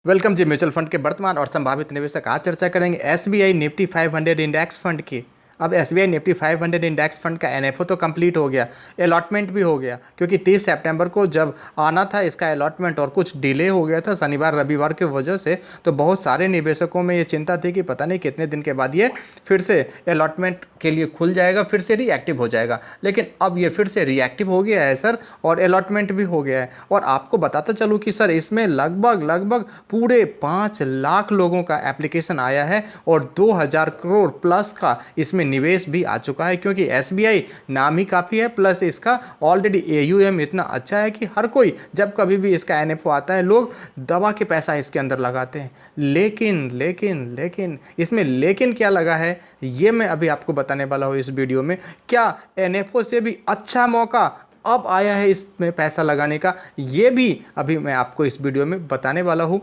Welcome जी। Mutual fund के वर्तमान और संभावित निवेशक आज चर्चा करेंगे एसबीआई निफ्टी 500 इंडेक्स फंड की। अब एसबीआई निफ्टी 500 इंडेक्स फंड का एनएफओ तो कंप्लीट हो गया, अलॉटमेंट भी हो गया, क्योंकि 30 सितंबर को जब आना था इसका अलॉटमेंट और कुछ डिले हो गया था शनिवार रविवार की वजह से। तो बहुत सारे निवेशकों में ये चिंता थी कि पता नहीं कितने दिन के बाद ये फिर से अलॉटमेंट के लिए खुल जाएगा, फिर से रिएक्टिव हो जाएगा। लेकिन अब ये फिर से रिएक्टिव हो गया है सर, और अलॉटमेंट भी हो गया है। और आपको बताता चलूँ कि सर इसमें लगभग पूरे 5 लाख लोगों का एप्लीकेशन आया है और 2000 करोड़ प्लस का इसमें निवेश भी आ चुका है, क्योंकि एसबीआई नाम ही काफ़ी है, प्लस इसका ऑलरेडी एयूएम इतना अच्छा है कि हर कोई जब कभी भी इसका एनएफओ आता है लोग दबा के पैसा इसके अंदर लगाते हैं। लेकिन इसमें लेकिन क्या लगा है ये मैं अभी आपको बताने वाला हूँ इस वीडियो में। क्या एनएफओ से भी अच्छा मौका अब आया है इसमें पैसा लगाने का, ये भी अभी मैं आपको इस वीडियो में बताने वाला हूँ।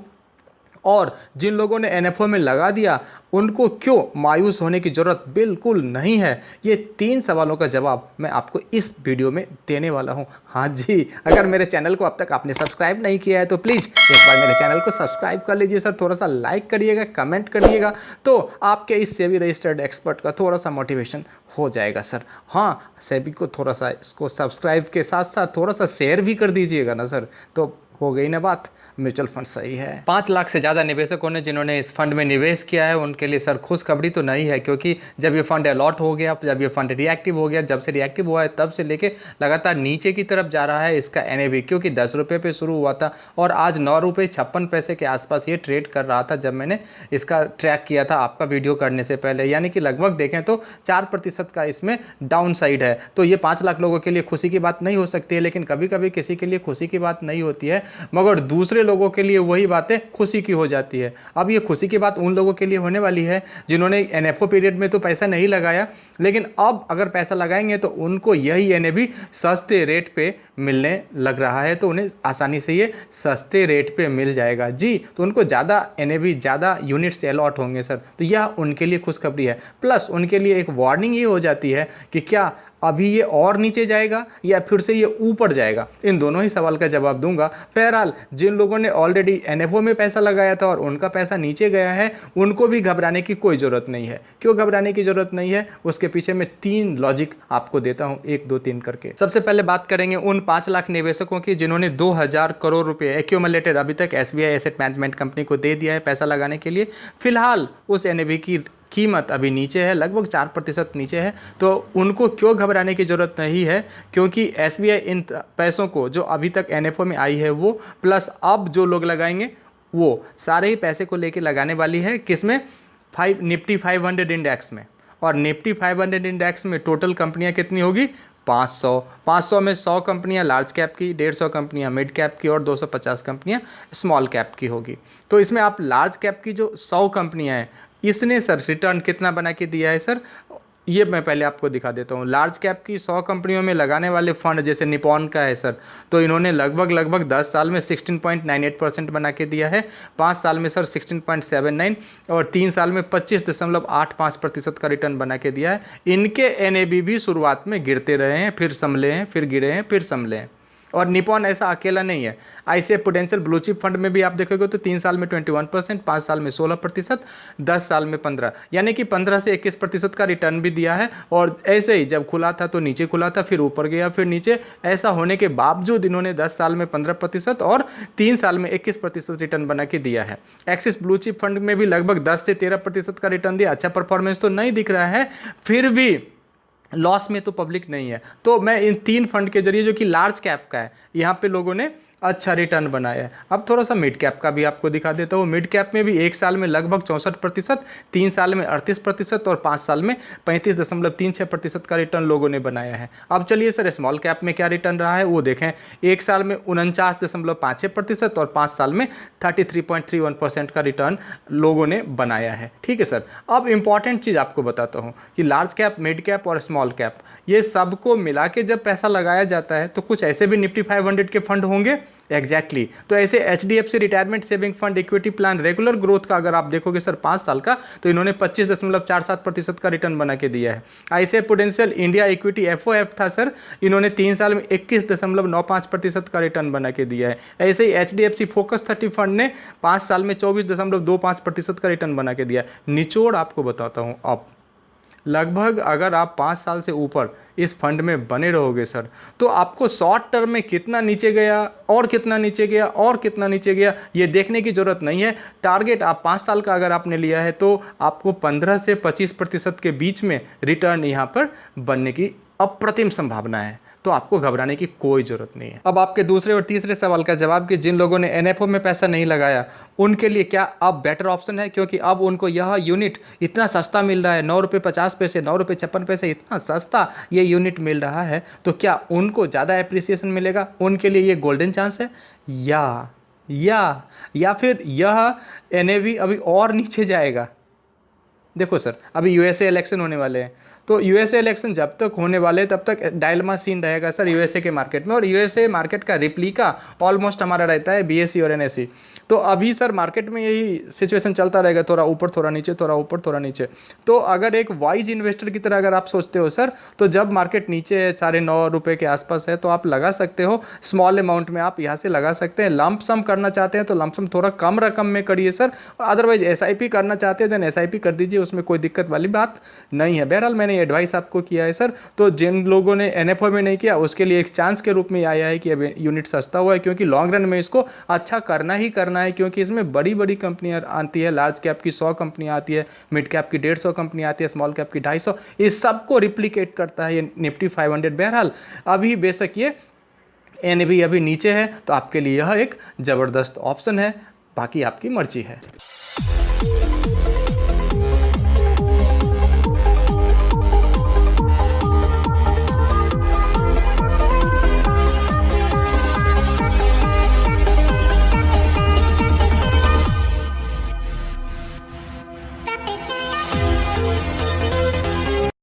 और जिन लोगों ने एनएफओ में लगा दिया उनको क्यों मायूस होने की ज़रूरत बिल्कुल नहीं है, ये 3 सवालों का जवाब मैं आपको इस वीडियो में देने वाला हूं। हाँ जी, अगर मेरे चैनल को अब तक आपने सब्सक्राइब नहीं किया है तो प्लीज़ एक बार मेरे चैनल को सब्सक्राइब कर लीजिए सर, थोड़ा सा लाइक करिएगा, कमेंट करिएगा, तो आपके इस सेबी रजिस्टर्ड एक्सपर्ट का थोड़ा सा मोटिवेशन हो जाएगा सर। हाँ, सेबी को थोड़ा सा इसको सब्सक्राइब के साथ साथ थोड़ा सा शेयर भी कर दीजिएगा ना सर, तो हो गई ना बात। म्यूचुअल फंड सही है। 5 लाख से ज़्यादा निवेशकों ने जिन्होंने इस फंड में निवेश किया है उनके लिए सर खुशखबरी तो नहीं है, क्योंकि जब ये फंड अलॉट हो गया, जब ये फंड रिएक्टिव हो गया, जब से रिएक्टिव हुआ है तब से लेके लगातार नीचे की तरफ जा रहा है इसका एनएवी, क्योंकि 10 रुपये पे शुरू हुआ था और आज 9 रुपये 56 पैसे के आसपास ये ट्रेड कर रहा था जब मैंने इसका ट्रैक किया था आपका वीडियो करने से पहले। यानी कि लगभग देखें तो 4% का इसमें डाउन साइड है। तो ये 5 लाख लोगों के लिए खुशी की बात नहीं हो सकती है, लेकिन कभी कभी किसी के लिए खुशी की बात नहीं होती है, मगर दूसरे लोगों के लिए वही बातें खुशी की हो जाती है। अब ये खुशी की बात उन लोगों के लिए होने वाली है जिन्होंने एनएफओ पीरियड में तो पैसा नहीं लगाया, लेकिन अब अगर पैसा लगाएंगे तो उनको यही एनएवी सस्ते रेट पे मिलने लग रहा है, तो उन्हें आसानी से ये सस्ते रेट पे मिल जाएगा जी। तो उनको ज़्यादा एनएवी, ज़्यादा यूनिट्स अलॉट होंगे सर, तो यह उनके लिए खुशखबरी है। प्लस उनके लिए एक वार्निंग ये हो जाती है कि क्या अभी ये और नीचे जाएगा या फिर से ये ऊपर जाएगा। इन दोनों ही सवाल का जवाब दूंगा। बहरहाल जिन लोगों ने ऑलरेडी एनएफओ में पैसा लगाया था और उनका पैसा नीचे गया है उनको भी घबराने की कोई ज़रूरत नहीं है। क्यों घबराने की ज़रूरत नहीं है, उसके पीछे मैं 3 लॉजिक आपको देता हूं, 1 2 3 करके। सबसे पहले बात करेंगे उन 5 लाख निवेशकों की जिन्होंने 2000 करोड़ रुपये एक्यूमुलेटेड अभी तक एसबीआई एसेट मैनेजमेंट कंपनी को दे दिया है पैसा लगाने के लिए। फिलहाल उस एनएवी की कीमत अभी नीचे है, लगभग 4% नीचे है, तो उनको क्यों घबराने की ज़रूरत नहीं है, क्योंकि एसबीआई इन पैसों को जो अभी तक एनएफओ में आई है वो प्लस अब जो लोग लगाएंगे वो सारे ही पैसे को लेके लगाने वाली है। किसमें? निफ्टी 500 इंडेक्स में। और निफ्टी 500 इंडेक्स में टोटल कंपनियां कितनी होगी? 500 में 100 कंपनियां लार्ज कैप की, 150 कंपनियां मिड कैप की और 250 कंपनियां स्मॉल कैप की होगी। तो इसमें आप लार्ज कैप की जो 100 कंपनियां हैं इसने सर रिटर्न कितना बना के दिया है सर, ये मैं पहले आपको दिखा देता हूँ। लार्ज कैप की 100 कंपनियों में लगाने वाले फंड जैसे निपॉन का है सर, तो इन्होंने लगभग 10 साल में 16.98% बना के दिया है, 5 साल में सर 16.79 और 3 साल में 25.85% का रिटर्न बना के दिया है। इनके एनएबी भी शुरुआत में गिरते रहे हैं, फिर संभले हैं, फिर गिरे हैं, फिर संभले हैं। और निपॉन ऐसा अकेला नहीं है, ऐसे पोटेंशियल ब्लू चिप फंड में भी आप देखोगे तो 3 साल में 21%, 5 साल में 16%, 10 साल में 15, यानी कि 15 से 21% का रिटर्न भी दिया है। और ऐसे ही जब खुला था तो नीचे खुला था, फिर ऊपर गया, फिर नीचे, ऐसा होने के बावजूद इन्होंने 10 साल में 15% और 3 साल में 21% रिटर्न बना के दिया है। एक्सिस ब्लू चिप फंड में भी लगभग 10 से 13% का रिटर्न दिया। अच्छा परफॉर्मेंस तो नहीं दिख रहा है, फिर भी लॉस में तो पब्लिक नहीं है। तो मैं इन 3 फंड के जरिए जो कि लार्ज कैप का है यहाँ पे लोगों ने अच्छा रिटर्न बनाया है। अब थोड़ा सा मिड कैप का भी आपको दिखा देता हूँ। मिड कैप में भी 1 साल में लगभग 64%, 3 साल में 38% और 5 साल में 35.36% का रिटर्न लोगों ने बनाया है। अब चलिए सर स्मॉल कैप में क्या रिटर्न रहा है वो देखें। 1 साल में 49.56% और 5 साल में 33.31% का रिटर्न लोगों ने बनाया है। ठीक है सर। अब इंपॉर्टेंट चीज़ आपको बताता हूँ कि लार्ज कैप, मिड कैप और स्मॉल कैप ये सबको मिला के जब पैसा लगाया जाता है तो कुछ ऐसे भी निफ्टी 500 के फंड होंगे एग्जैक्टली तो ऐसे HDFC retirement saving fund equity plan regular growth का अगर आप देखोगे सर 5 साल का, तो इन्होंने 25.47% का रिटर्न बना के दिया है। ऐसे प्रूडेंशियल इंडिया इक्विटी FOF था सर, इन्होंने 3 साल में 21.95% का रिटर्न बना के दिया है। ऐसे ही HDFC फोकस 30 फंड ने 5 साल में 24.25% का रिटर्न बना के दिया है। निचोड़ आपको बताता हूँ, अब लगभग अगर आप 5 साल से ऊपर इस फंड में बने रहोगे सर, तो आपको शॉर्ट टर्म में कितना नीचे गया और कितना नीचे गया और कितना नीचे गया ये देखने की ज़रूरत नहीं है। टारगेट आप 5 साल का अगर आपने लिया है तो आपको 15 से 25% के बीच में रिटर्न यहाँ पर बनने की अप्रतिम संभावना है, तो आपको घबराने की कोई ज़रूरत नहीं है। अब आपके दूसरे और तीसरे सवाल का जवाब कि जिन लोगों ने NFO में पैसा नहीं लगाया उनके लिए क्या अब बेटर ऑप्शन है, क्योंकि अब उनको यह यूनिट इतना सस्ता मिल रहा है, 9 रुपये 50 पैसे, 9 रुपये 56 पैसे, इतना सस्ता ये यूनिट मिल रहा है, तो क्या उनको ज़्यादा एप्रिसिएशन मिलेगा? उनके लिए ये गोल्डन चांस है, या फिर यह NAV अभी और नीचे जाएगा? देखो सर, अभी USA इलेक्शन होने वाले हैं, तो USA इलेक्शन जब तक होने वाले तब तक डायलमा सीन रहेगा सर USA के मार्केट में, और USA मार्केट का रिप्लिका ऑलमोस्ट हमारा रहता है BSE और NSE। तो अभी सर मार्केट में यही सिचुएशन चलता रहेगा, थोड़ा ऊपर थोड़ा नीचे, थोड़ा ऊपर थोड़ा नीचे। तो अगर एक वाइज इन्वेस्टर की तरह अगर आप सोचते हो सर, तो जब मार्केट नीचे है 9.5 रुपये के आसपास है, तो आप लगा सकते हो, स्मॉल अमाउंट में आप यहाँ से लगा सकते हैं। लंप सम करना चाहते हैं तो लंप सम थोड़ा कम रकम में करिए सर, अदरवाइज SIP करना चाहते हैं देन SIP कर दीजिए, उसमें कोई दिक्कत वाली बात नहीं है। बहरहाल मैंने एडवाइस आपको किया है सर, तो जिन लोगों ने NFO में नहीं किया उसके लिए एक चांस के रूप में आया है कि अब यूनिट सस्ता हुआ है, क्योंकि लॉन्ग रन में इसको अच्छा करना ही करना है, क्योंकि इसमें बड़ी बड़ी कंपनियां आती है, लार्ज कैप की 100 कंपनियां आती है, मिड कैप की 150 कंपनियां आती है, स्मॉल कैप की 250, इस सबको रिप्लिकेट करता है ये निफ्टी 500। बहरहाल अभी बेशक ये NAV अभी नीचे है, तो आपके लिए यह एक ज़बरदस्त ऑप्शन है, बाकी आपकी मर्जी है। Practice.